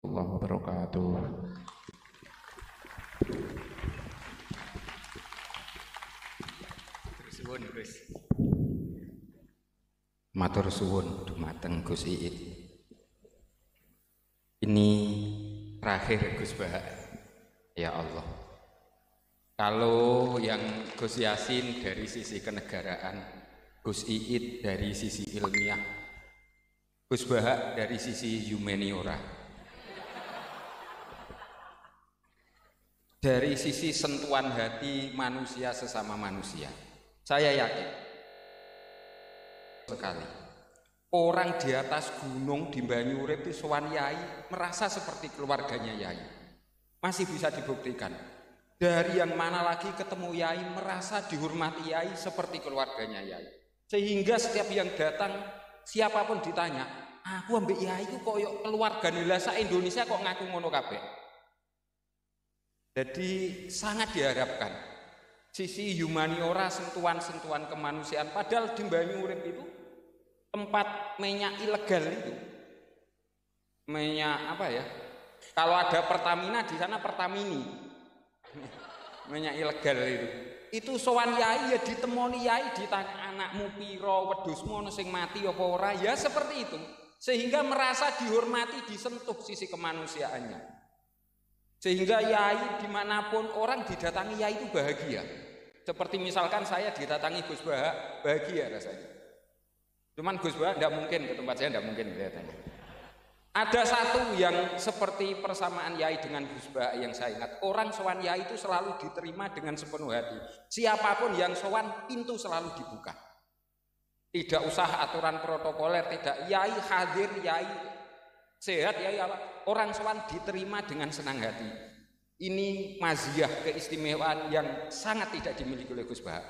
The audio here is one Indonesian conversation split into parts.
Allah wabarakatuh. Suwun Gus. Matur suwun dumateng Gus Iit. Ini terakhir Gus Bah. Ya Allah. Kalau yang Gus Yasin dari sisi kenegaraan, Gus Iit dari sisi ilmiah, Gus Bah dari sisi humaniora. Dari sisi sentuhan hati manusia sesama manusia, saya yakin sekali orang di atas gunung di Banyurip itu sowan Yai merasa seperti keluarganya Yai. Masih bisa dibuktikan. Dari yang mana lagi ketemu Yai merasa dihormati Yai seperti keluarganya Yai. Sehingga setiap yang datang siapapun ditanya, aku ambek Yai itu koyok keluarga nilasa Indonesia kok ngaku ngono kabeh. Jadi sangat diharapkan sisi humaniora, sentuhan-sentuhan kemanusiaan. Padahal di Banyurip itu tempat minyak ilegal itu, minyak apa ya? Kalau ada Pertamina di sana Pertamini, minyak ilegal itu sowan Yai ya ditemoni Yai ditanya anakmu piro, wedhusmu ono sing mati apa ora, ya seperti itu. Sehingga merasa dihormati, disentuh sisi kemanusiaannya. Sehingga Yai dimanapun orang didatangi Yai itu bahagia. Seperti misalkan saya didatangi Gus Bah, bahagia rasanya. Cuman Gus Bah tidak mungkin ke tempat saya, tidak mungkin kelihatannya. Ada satu yang seperti persamaan Yai dengan Gus Bah yang saya ingat. Orang sowan Yai itu selalu diterima dengan sepenuh hati. Siapapun yang sowan, pintu selalu dibuka. Tidak usah aturan protokoler, tidak. Yai hadir, Yai sehat, Yai apa? Orang sowan diterima dengan senang hati. Ini maziyah keistimewaan yang sangat tidak dimiliki oleh Gus Bah.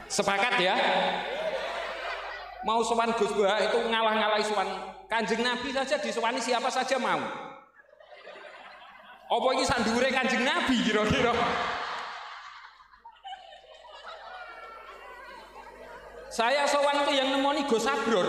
Sepakat ya? Mau sowan Gus Bah itu ngalah-ngalahi sowan Kanjeng Nabi saja, disowani siapa saja mau. Apa ini sandure Kanjeng Nabi kira-kira? Saya sowan itu yang nemoni Gus Sabror.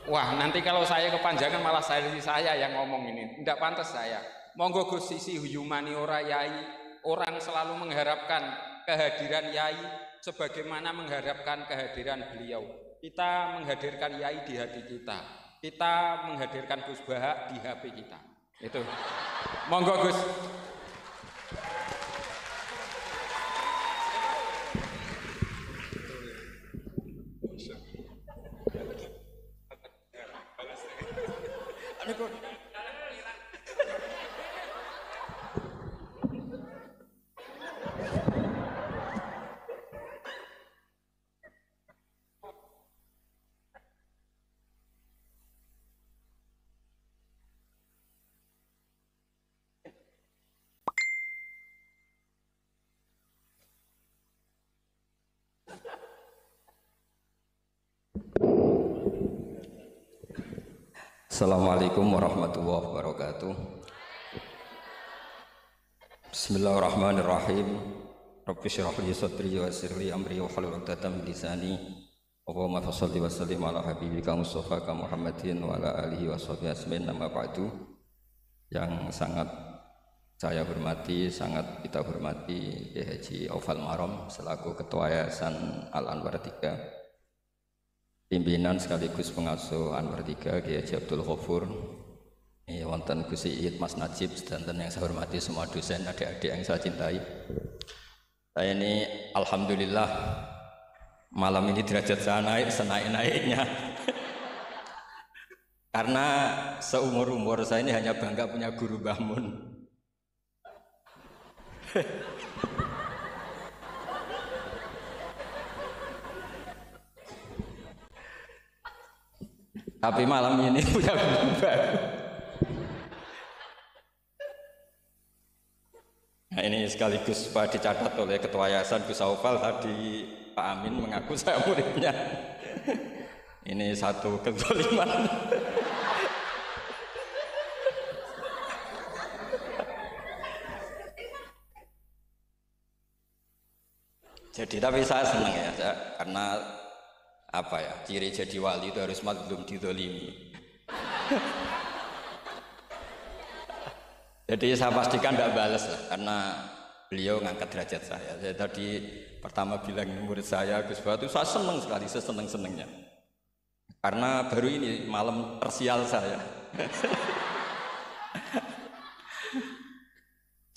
Wah, nanti kalau saya kepanjangan malah saya yang ngomong ini. Tidak pantas saya. Monggo Gus, sisi humaniora Yai, orang selalu mengharapkan kehadiran Yai sebagaimana mengharapkan kehadiran beliau. Kita menghadirkan Yai di hati kita. Kita menghadirkan Gus Bah di HP kita. Itu. Monggo Gus. Assalamualaikum warahmatullahi wabarakatuh. Bismillahirrahmanirrahim. Rabbi shrah li sadri wa yassir li amri wa hlul 'uqdatam min lisani. Allahumma shalli wa sallim ala habibika Mustafa Muhammadin wa ala alihi wa sahbihi ajmain. Amma ba'du. Yang sangat saya hormati, sangat kita hormati Kiai Haji Aufal Marom selaku Ketua Yayasan Al Anwar 3. Pimpinan sekaligus pengasuh Anwar 3 Kiai Haji Abdul Ghafur, wonten Gus Iit, Mas Najib, dan yang saya hormati semua dosen, adik-adik yang saya cintai. Saya ini alhamdulillah malam ini derajat saya naik senaik-naiknya. Karena seumur-umur saya ini hanya bangga punya guru Mbah Mun. Tapi malam ini punya guru baru. Nah, ini sekaligus Pak dicatat oleh Ketua Yayasan Gus Aufal tadi, Pak Amin mengaku saya muridnya. Ini satu kezaliman. Jadi tapi saya senang ya, karena apa ya, ciri jadi wali itu harus mazlum didolimi. Jadi saya pastikan tidak balas lah, karena beliau ngangkat derajat saya. Saya tadi pertama bilang murid saya Gus Bahat itu saya senang sekali, seseneng-senengnya. Karena baru ini malam tersial saya.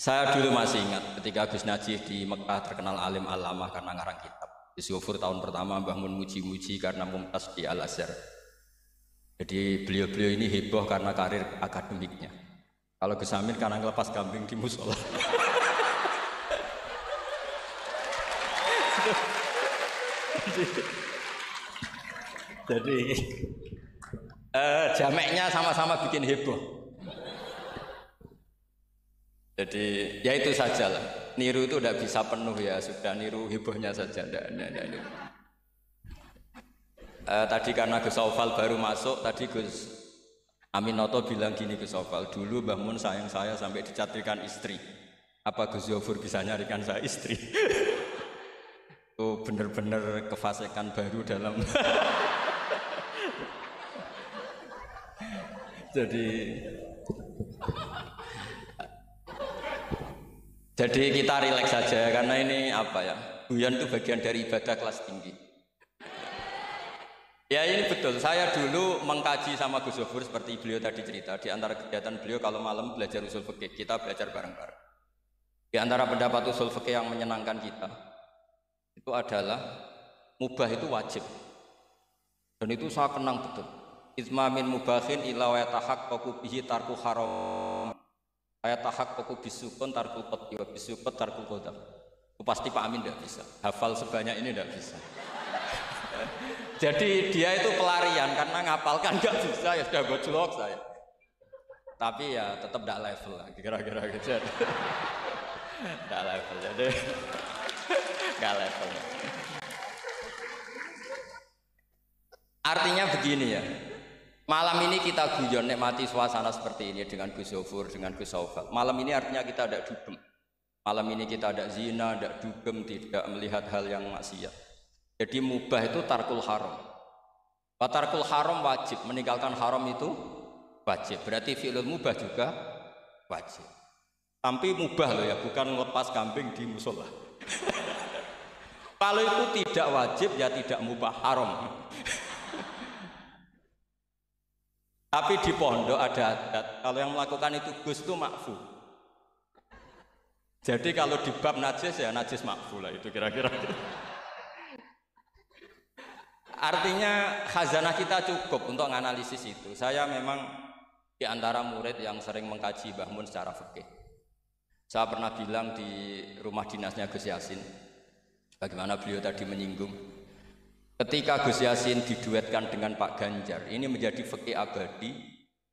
Saya dulu masih ingat ketika Gus Najih di Mekah terkenal alim alamah karena ngarang kitab. Gus Yofur tahun pertama Mbah Mun muji-muji karena mumtaz di Al-Azhar. Jadi beliau-beliau ini heboh karena karir akademiknya. Kalau Gus Amin karena ngelepas kambing di musola. Jadi jameknya sama-sama bikin heboh. Jadi ya itu saja lah. Niru itu udah bisa penuh ya, sudah niru hebohnya saja. Tadi karena Gus Aufal baru masuk, tadi Gus Aminoto bilang gini Gus Aufal, dulu Mbah Mun sayang saya sampai dicatrikan istri. Apa Gus Yofur bisa nyarikan saya istri? Itu benar-benar kefasikan baru dalam. Jadi kita rileks saja karena ini apa ya, guyon itu bagian dari ibadah kelas tinggi. Ya ini betul, saya dulu mengkaji sama Gus Yofur seperti beliau tadi cerita. Di antara kegiatan beliau kalau malam belajar usul fikih, kita belajar bareng-bareng. Di antara pendapat usul fikih yang menyenangkan kita itu adalah mubah itu wajib. Dan itu saya kenang betul. Isma min mubahin ila wa yatahaqqaqu bihi tarku haram. Yatahaqqaqu bisukun tarku qadhi wa bisukut tarku qadam. Itu pasti Pak Amin tidak bisa. Hafal sebanyak ini tidak bisa. Jadi dia itu pelarian karena ngapalkan nggak bisa, ya sudah gojlok saya. Tapi ya tetap tidak level lah, kira-kira gitu. Tidak level, jadi nggak level. Artinya begini ya, malam ini kita guyon nikmati suasana seperti ini dengan Gus Yofur, dengan Gus Aufal. Malam ini artinya kita ada dugem. Malam ini kita ada zina, ada dugem, tidak melihat hal yang maksiat. Jadi mubah itu tarkul haram. Tarkul haram wajib, meninggalkan haram itu wajib. Berarti fi'lul mubah juga wajib. Tapi mubah loh ya, bukan lepas kambing di musola. Kalau itu tidak wajib ya tidak mubah, haram. Tapi di pondok ada adat, kalau yang melakukan itu Gus itu makfu. Jadi kalau di bab najis ya najis makfu lah, itu kira-kira. Artinya khazanah kita cukup untuk menganalisis itu. Saya memang di antara murid yang sering mengkaji Mbah Mun secara fikih. Saya pernah bilang di rumah dinasnya Gus Yasin, bagaimana beliau tadi menyinggung, ketika Gus Yasin diduetkan dengan Pak Ganjar, ini menjadi fikih abadi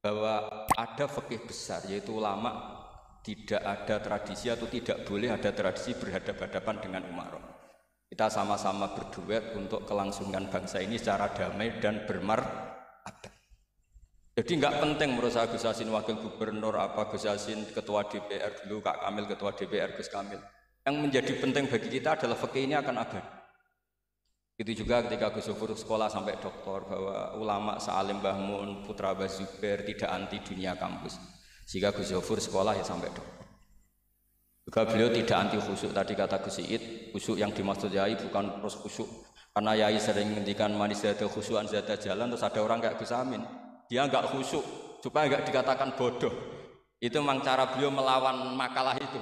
bahwa ada fikih besar, yaitu ulama tidak ada tradisi atau tidak boleh ada tradisi berhadapan-hadapan dengan umarok. Kita sama-sama berduet untuk kelangsungan bangsa ini secara damai dan bermartabat. Jadi nggak penting menurut saya Gus Yasin wakil gubernur, apa Gus Yasin ketua DPR dulu, Kak Kamil ketua DPR, Gus Kamil. Yang menjadi penting bagi kita adalah fikih ini akan abadi. Itu juga ketika Gus Yofur sekolah sampai doktor, bahwa ulama sealim Mbah Mun, putra Mbah Zubair tidak anti dunia kampus. Sehingga Gus Yofur sekolah ya sampai doktor. Juga beliau tidak anti khusyuk, tadi kata Gus Iid, khusyuk yang dimaksud Yai bukan terus khusyuk. Karena Yai sering menghentikan manis zada khusyuan zada jalan, terus ada orang kayak Gus Amin, dia enggak khusyuk supaya enggak dikatakan bodoh. Itu memang cara beliau melawan makalah itu.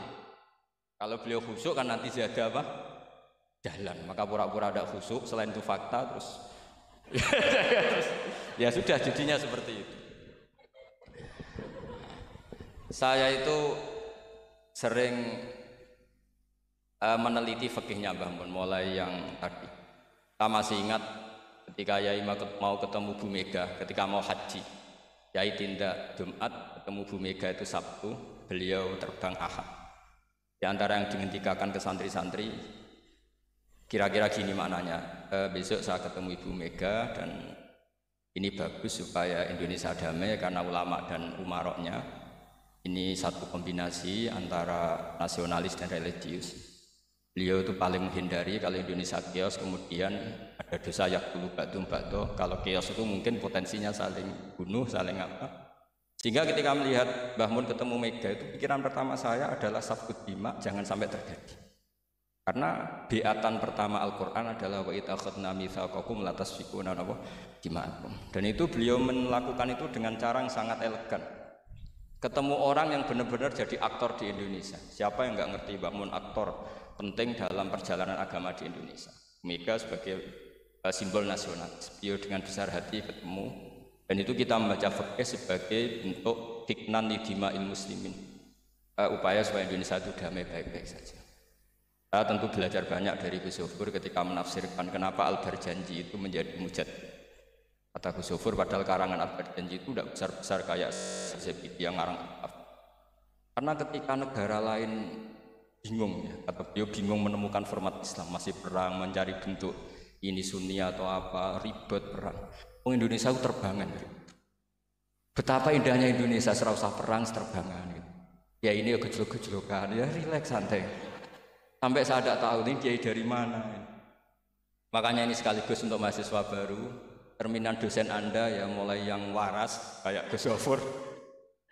Kalau beliau khusyuk kan nanti zada apa? Jalan, maka pura-pura ada khusyuk, selain itu fakta terus ya sudah jadinya seperti itu. Saya itu sering meneliti fikihnya Mbah Mun, mulai yang tadi. Saya masih ingat ketika Yai mau ketemu Bu Mega, ketika mau haji, Yai tindak Jumat, ketemu Bu Mega itu Sabtu, beliau terbang Ahad. Di antara yang dihentikan ke santri-santri, kira-kira gini maknanya, besok saya ketemu Ibu Mega dan ini bagus supaya Indonesia damai karena ulama dan umaroknya. Ini satu kombinasi antara nasionalis dan religius. Beliau itu paling menghindari kalau Indonesia chaos, kemudian ada dosa yang dulu batu. Kalau chaos itu mungkin potensinya saling bunuh, saling apa. Sehingga ketika melihat Mbah Mun ketemu Mega itu pikiran pertama saya adalah safkut dima, jangan sampai terjadi. Karena biatan pertama Al-Quran adalah wa idza akhadna mitsaqakum la tasfikuna dima'akum. Dan itu beliau melakukan itu dengan cara yang sangat elegan. Ketemu orang yang benar-benar jadi aktor di Indonesia. Siapa yang nggak ngerti Mbah Mun aktor penting dalam perjalanan agama di Indonesia. Mega sebagai simbol nasional. Beliau dengan besar hati ketemu, dan itu kita membaca fikih sebagai bentuk hiknan lidima'il muslimin, upaya supaya Indonesia itu damai baik-baik saja. Saya tentu belajar banyak dari Gus Zofur ketika menafsirkan kenapa Al-Barjanji itu menjadi mujad. Kata Gus Zofur, padahal karangan Al-Barjanji itu tidak besar-besar kayak Zabidi yang ngarang. Karena ketika negara lain bingung, ya, atau beliau bingung menemukan format Islam, masih perang, mencari bentuk ini Sunni atau apa, ribet perang. Indonesia itu terbangan. Betapa indahnya Indonesia, serasa perang, terbangan. Gitu. Ya ini ya gejolak-gejolokan, ya rileks santai. Sampai saya tidak tahu ini kiai dari mana. Makanya ini sekaligus untuk mahasiswa baru, terminan dosen Anda ya mulai yang waras kayak Gus Zofur,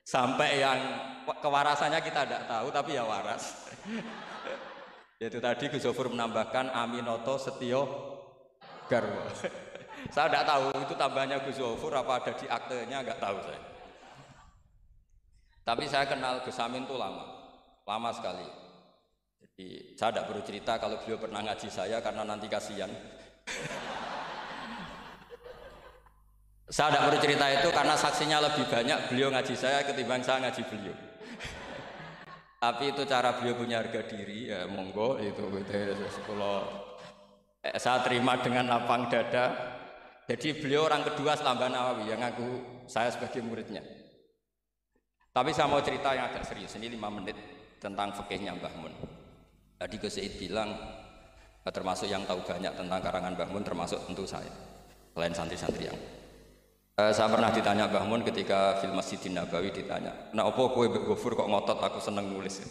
sampai yang kewarasannya kita tidak tahu tapi ya waras. Yaitu tadi Gus Zofur menambahkan Aminoto Setio Garwo. Saya tidak tahu itu tambahnya Gus Zofur apa ada di aktenya, nggak tahu saya. Tapi saya kenal Gus Amin itu lama sekali. Jadi saya tidak perlu cerita kalau beliau pernah ngaji saya karena nanti kasihan. Saya tidak perlu cerita itu karena saksinya lebih banyak beliau ngaji saya ketimbang saya ngaji beliau. Tapi itu cara beliau punya harga diri, ya monggo itu kalau saya terima dengan lapang dada. Jadi beliau orang kedua setelah Mbah Nawawi yang ngaku saya sebagai muridnya. Tapi saya mau cerita yang agak serius, ini 5 menit tentang fikihnya Mbah Mun. Tadi Gus Said bilang termasuk yang tahu banyak tentang karangan Mbah Mun termasuk tentu saya, selain santri-santri yang saya pernah ditanya Mbah Mun ketika film Masjidin Nabawi ditanya, nah apa kowe Mbak Gofur kok ngotot aku seneng nulis.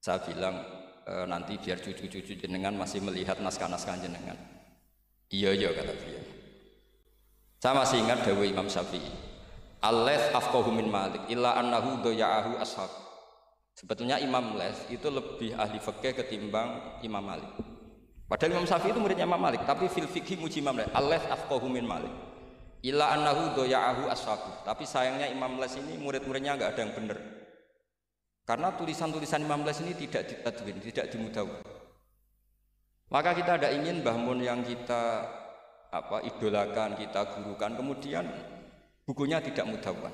Saya bilang nanti biar cucu-cucu jenengan masih melihat naskah-naskah jenengan. Iya kata beliau. Saya masih ingat dawuh Imam Syafi'i, Al-Laits afqahu min Malik illa annahu daya'ahu ashab. Sebetulnya Imam Laits itu lebih ahli fikih ketimbang Imam Malik. Padahal Imam Syafi'i itu muridnya Imam Malik, tapi fil fikih muji Imam Laits. Al-Laits afqahu min Malik illa annahu daya'ahu ashab. Tapi sayangnya Imam Laits ini murid-muridnya enggak ada yang benar. Karena tulisan-tulisan Imam Laits ini tidak ditadwin, tidak dimudawwan. Maka kita tidak ingin Mbah Mun yang kita idolakan, kita gurukan, kemudian bukunya tidak mudawwan.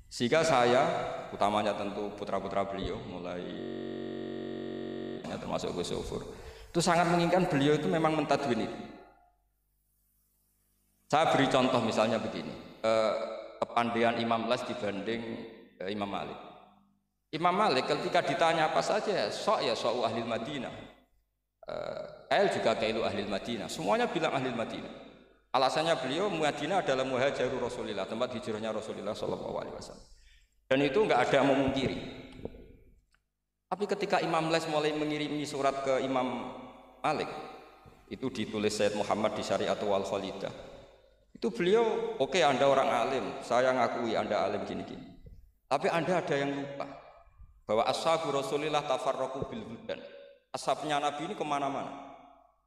Sehingga saya, utamanya tentu putra-putra beliau, mulai termasuk Gus Zofur, itu sangat menginginkan beliau itu memang mentadwin itu. Saya beri contoh misalnya begini, kepandaian Imam Laits dibanding Imam Malik. Imam Malik ketika ditanya apa saja, sok ahli Madinah. Kail juga kailu ahli Madinah, semuanya bilang ahli Madinah. Alasannya beliau Madinah adalah muhajirur Rasulillah, tempat hijrahnya Rasulullah SAW. Dan itu enggak ada yang memungkiri. Tapi ketika Imam Laits mulai mengirimi surat ke Imam Malik, itu ditulis Sayyid Muhammad di Syari'atu wal Khalidah. Itu beliau, oke, Anda orang alim, saya ngakui Anda alim gini-gini. Tapi Anda ada yang lupa bahwa ashabu Rasulillah tafarraqu bil buldan. Ashabnya Nabi ini kemana-mana.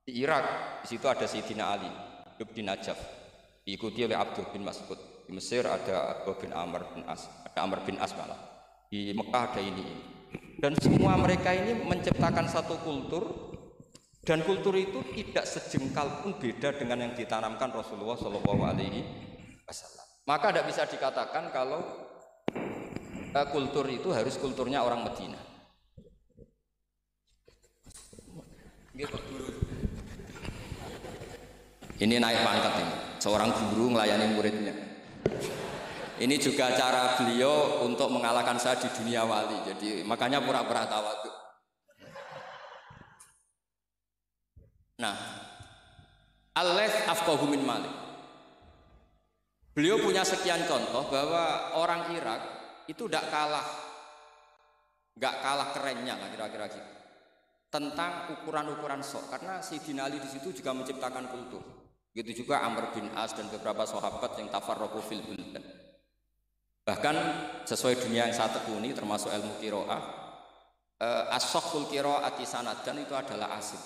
Di Irak, di situ ada Sayyidina Ali, hidup di Najaf, diikuti oleh Abdul bin Mas'ud. Di Mesir ada Abdul bin Amr bin As, ada Amr bin As malah. Di Mekah ada ini. Dan semua mereka ini menciptakan satu kultur, dan kultur itu tidak sejengkal pun beda dengan yang ditanamkan Rasulullah SAW. Maka tidak bisa dikatakan kalau kultur itu harus kulturnya orang Madinah. Ini naik pangkat ini, seorang guru melayani muridnya. Ini juga cara beliau untuk mengalahkan saya di dunia wali. Jadi makanya pura-pura tawadhu. Nah, Al-Laits afqahu min Malik. Beliau punya sekian contoh bahwa orang Irak itu tidak kalah kerennya lah kira-kira gitu. tentang ukuran-ukuran sok, karena Sayyidina Ali di situ juga menciptakan kultur. Begitu juga Amr bin As dan beberapa sahabat yang tafarraqu fil buldan. Bahkan sesuai dunia yang saya tekuni termasuk ilmu qiraah, as-sakhul qiraati sanadan itu adalah Asim.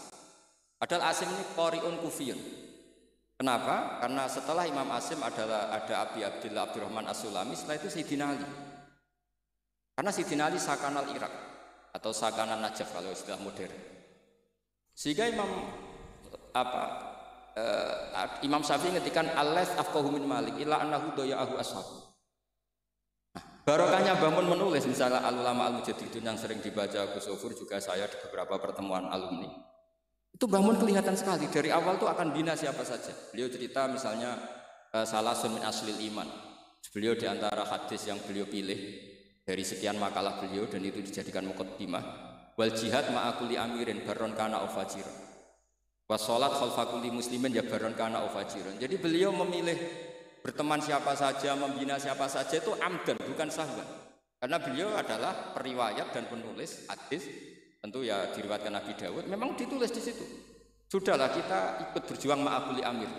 Padahal Asim ini qari'un kufiyun. Kenapa? Karena setelah Imam Asim ada Abi Abdillah Abdurrahman As-Sulami, setelah itu Sayyidina Ali. Karena Sayyidina Ali sakanal Irak atau sakanan Najaf kalau istilah modern. Sehingga Imam Syafi'i ngetikan al-laits afqahu min Malik illa annahu daya'ahu ashab. Barokahnya bangun menulis misalnya al-ulama al-mujaddidun yang sering dibaca Gus Sofur, juga saya di beberapa pertemuan alumni. Itu bangun kelihatan sekali dari awal tuh akan bina siapa saja. Beliau cerita misalnya salasun min aslil iman. Beliau di antara hadis yang beliau pilih dari sekian makalah beliau dan itu dijadikan muqaddimah, wal jihad ma'akuli amirin baron kana ufajiran wassalat khalfakuli muslimin ya baron kana ufajiran. Jadi beliau memilih berteman siapa saja, membina siapa saja itu amdan, bukan sahwan. Karena beliau adalah periwayat dan penulis hadis, tentu ya diriwayatkan Nabi Dawud, memang ditulis di situ. Sudahlah kita ikut berjuang ma'akuli amir.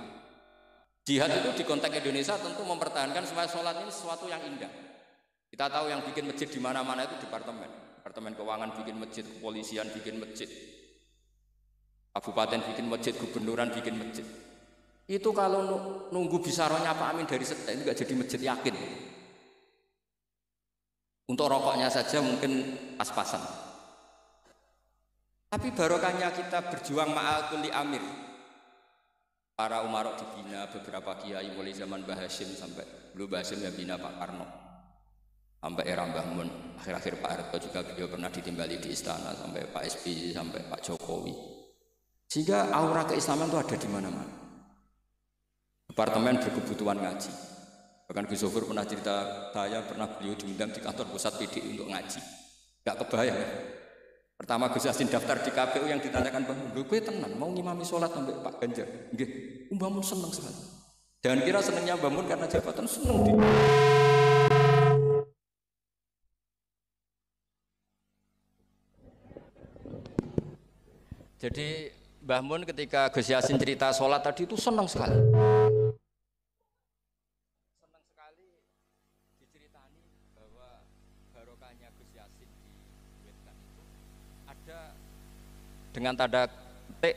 Jihad itu di konteks Indonesia tentu mempertahankan supaya sholat ini sesuatu yang indah. Kita tahu yang bikin masjid di mana-mana itu departemen keuangan bikin masjid, kepolisian bikin masjid, kabupaten bikin masjid, gubernuran bikin masjid. Itu kalau nunggu bisaronya Pak Amin dari Sekda itu nggak jadi masjid, yakin. Untuk rokoknya saja mungkin pas-pasan. Tapi barokahnya kita berjuang ma'akuli amir. Para umarok dibina, beberapa kiai mulai zaman Mbah Hasyim sampai belum Mbah Hasyim ya bina Pak Karno. Sampai era Mbah Mun, akhir-akhir Pak Harto juga beliau pernah ditimbali di istana, sampai Pak SBY, sampai Pak Jokowi. Sehingga aura keislaman itu ada di mana-mana. Departemen berkebutuhan ngaji. Bahkan Gus Sofur pernah cerita, saya pernah beliau diundang di kantor pusat PDI untuk ngaji. Gak kebayang. Pertama Gus Yassin daftar di KPU yang ditanyakan Bang, gue tenang, mau ngimami sholat sampai Pak Ganjar. Nggih, Mbah Mun seneng sekali. Jangan kira senengnya Mbah Mun karena jabatan, seneng dia. Jadi Mbah Mun ketika Gus Yassin cerita sholat tadi itu senang sekali. Senang sekali diceritani bahwa barokahnya Gus Yassin di Wetan itu ada dengan tanda petik,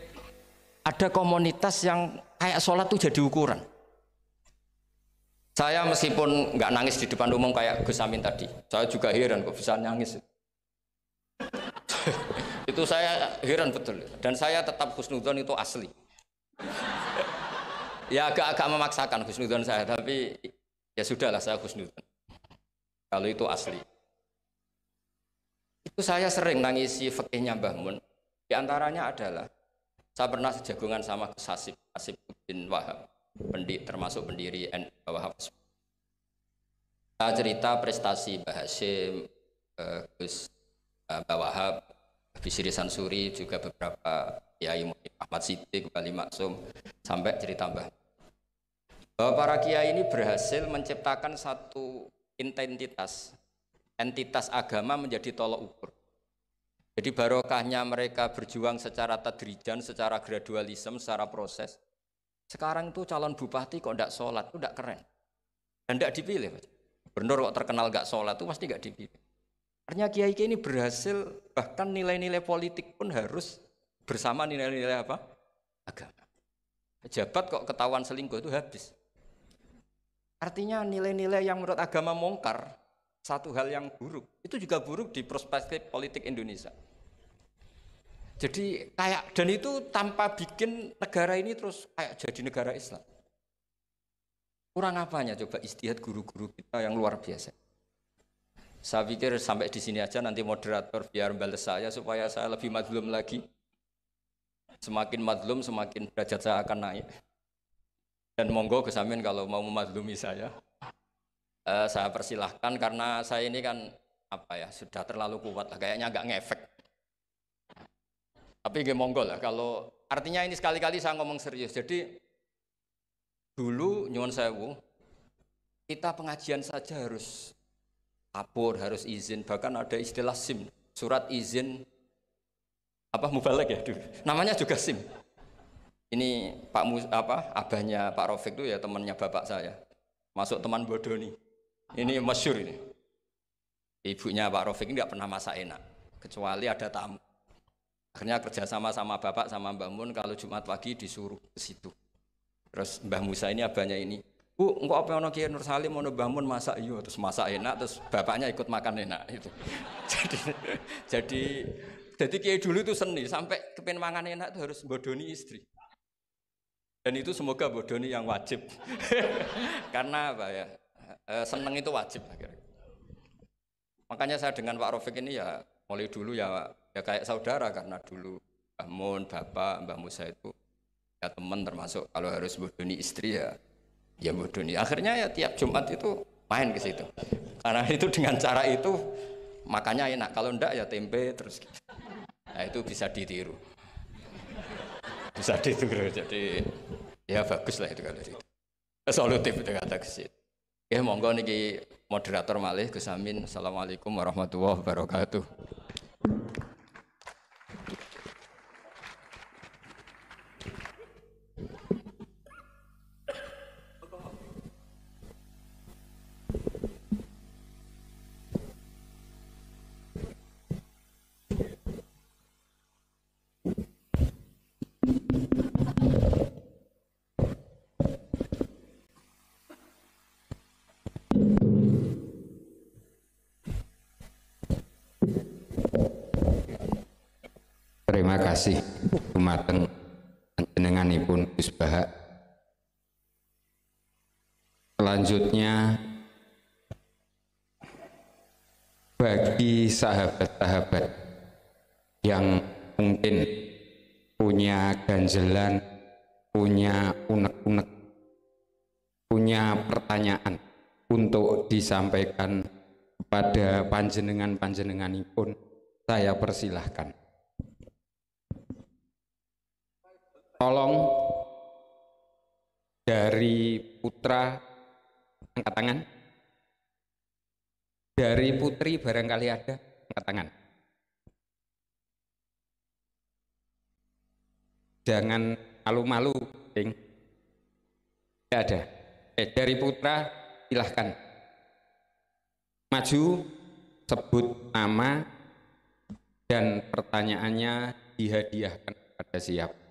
ada komunitas yang kayak sholat itu jadi ukuran. Saya meskipun nggak nangis di depan umum kayak Gus Amin tadi, saya juga heran kok bisa nangis. Itu saya heran betul, dan saya tetap husnudzon itu asli. Ya agak memaksakan husnudzon saya, tapi ya sudahlah saya husnudzon kalau itu asli. Itu saya sering nangisi fikihnya Mbah Mun. Di antaranya adalah saya pernah sejagongan sama Gus Hasib bin Wahab, termasuk pendiri Wahab. Saya cerita prestasi Mbah Hasyim, Gus Mbah Wahab, Bisri Sansuri, juga beberapa kiai Ahmad Siddiq, Wali Maksum, sampai cerita Mbah bahwa para kiai ini berhasil menciptakan satu entitas agama menjadi tolok ukur. Jadi barokahnya mereka berjuang secara tadrijan, secara gradualisme, secara proses. Sekarang itu calon bupati kok tidak sholat, itu tidak keren dan tidak dipilih. Gubernur kok terkenal nggak sholat itu pasti nggak dipilih. Artinya kiai ini berhasil, bahkan nilai-nilai politik pun harus bersama nilai-nilai apa? Agama. Pejabat kok ketahuan selingkuh itu habis. Artinya nilai-nilai yang menurut agama mungkar, satu hal yang buruk, itu juga buruk di perspektif politik Indonesia. Jadi kayak, dan itu tanpa bikin negara ini terus kayak jadi negara Islam. Kurang apanya coba istihad guru-guru kita yang luar biasa. Saya pikir sampai di sini aja, nanti moderator biar balas saya supaya saya lebih madlum lagi. Semakin madlum semakin derajat saya akan naik. Dan monggo Gus Amin kalau mau memadlumi saya persilahkan, karena saya ini kan sudah terlalu kuat lah, kayaknya agak ngefek. Tapi monggo lah, kalau artinya ini sekali-kali saya ngomong serius. Jadi dulu nyuwun sewu, kita pengajian saja harus lapor, harus izin, bahkan ada istilah SIM, surat izin apa mubalek ya dulu. Namanya juga SIM. Ini abahnya Pak Rafiq itu ya temannya bapak saya. Masuk teman bodoh nih. Ini masyhur ini. Ibunya Pak Rafiq ini nggak pernah masak enak, kecuali ada tamu. Akhirnya kerjasama sama bapak sama Mbah Mun kalau Jumat pagi disuruh ke situ. Terus Mbah Musa ini abahnya ini, Bu, engkau apa ono Kiai Nur Salim ono Mbah Mun masak iyo, terus masak enak, terus bapaknya ikut makan enak itu. jadi Kiai dulu itu seni sampai kepen mangan enak itu harus bodoni istri. Dan itu semoga bodoni yang wajib. Karena apa ya? Seneng itu wajib akhirnya. Makanya saya dengan Pak Rafiq ini ya mulai dulu ya kayak saudara karena dulu Mbah Mun, Bapak, Mbah Musa itu ya teman termasuk kalau harus bodoni istri ya bodoni. Akhirnya ya tiap Jumat itu main ke situ. Karena itu dengan cara itu makanya enak. Kalau enggak ya tempe terus gitu. Nah itu bisa ditiru. Bisa ditiru. Jadi ya bagus lah itu kalau itu. Solutif itu kata ke situ. Ya monggo niki moderator malih Gus Amin. Assalamualaikum warahmatullahi wabarakatuh. Terima kasih dumateng panjenenganipun Gus Bahak. Selanjutnya bagi sahabat-sahabat yang mungkin punya ganjelan, punya unek-unek, punya pertanyaan untuk disampaikan kepada panjenenganipun, saya persilahkan. Tolong dari putra angkat tangan. Dari putri barangkali ada angkat tangan. Jangan malu-malu, Ding. Tidak ada. Dari putra silahkan. Maju, sebut nama dan pertanyaannya dihadiahkan kepada siapa.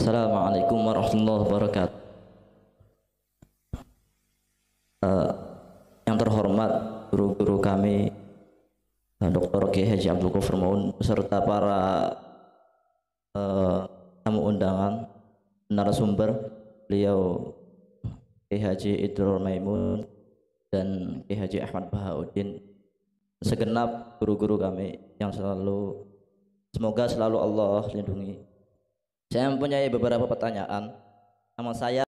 Assalamualaikum warahmatullahi wabarakatuh. Yang terhormat guru-guru kami, Dr. Kiai Haji Abdul Ghafur Maun beserta para tamu undangan, narasumber, beliau Kiai Haji Idrul Maimun dan Kiai Haji Ahmad Bahauddin, segenap guru-guru kami yang semoga selalu Allah lindungi. Saya mempunyai beberapa pertanyaan. Nama saya